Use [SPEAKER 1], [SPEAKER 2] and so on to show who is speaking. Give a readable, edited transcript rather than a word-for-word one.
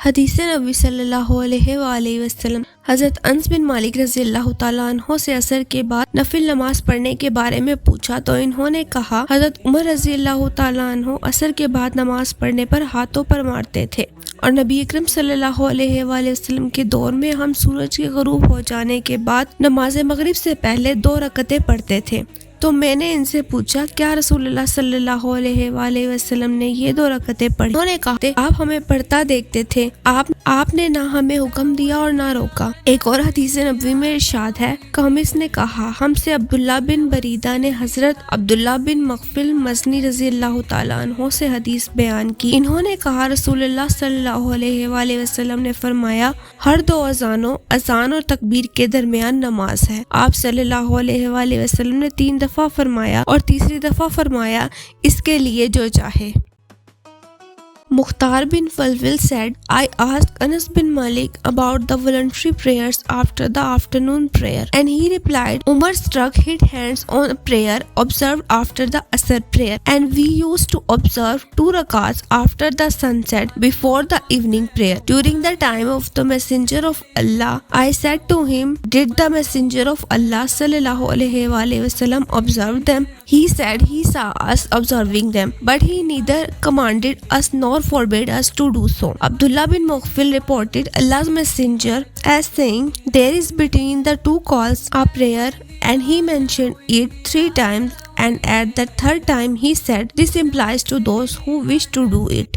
[SPEAKER 1] حدیث نبی صلی اللہ علیہ وآلہ وسلم۔ حضرت انس بن مالک رضی اللہ تعالیٰ عنہ سے عصر کے بعد نفل نماز پڑھنے کے بارے میں پوچھا تو انہوں نے کہا حضرت عمر رضی اللہ تعالیٰ عنہ عصر کے بعد نماز پڑھنے پر ہاتھوں پر مارتے تھے، اور نبی اکرم صلی اللہ علیہ وآلہ وسلم کے دور میں ہم سورج کے غروب ہو جانے کے بعد نماز مغرب سے پہلے 2 رکعتیں پڑھتے تھے۔ تو میں نے ان سے پوچھا کیا رسول اللہ صلی اللہ علیہ وآلہ وسلم نے یہ 2 رکعتیں پڑھی؟ انہوں نے کہا آپ ہمیں پڑھتا دیکھتے تھے، آپ نے نہ ہمیں حکم دیا اور نہ روکا۔ ایک اور حدیث نبوی میں ارشاد ہے، قامس نے کہا ہم سے عبداللہ بن بریدہ نے حضرت عبداللہ بن مغفل مزنی رضی اللہ تعالیٰ عنہ سے حدیث بیان کی۔ انہوں نے کہا رسول اللہ صلی اللہ علیہ وآلہ وسلم نے فرمایا ہر 2 اذانوں اذان اور تکبیر کے درمیان نماز ہے۔ آپ صلی اللہ علیہ وآلہ وسلم نے 3 دفعہ فرمایا اور تیسری دفعہ فرمایا اس کے لیے جو چاہے۔ Mukhtar bin Falwil said, I asked Anas bin Malik about the voluntary prayers after the afternoon prayer, and he replied, Umar struck his hands on a prayer observed after the Asr prayer, and we used to observe 2 rakats after the sunset before the evening prayer. During the time of the Messenger of Allah, I said to him, did the Messenger of Allah sallallahu alaihi wasallam observe them? He said he saw us observing them, but he neither commanded us nor forbade us to do so. Abdullah bin Mughfil reported Allah's Messenger as saying, there is between the 2 calls a prayer, and he mentioned it 3 times, and at the 3rd time he said, this implies to those who wish to do it.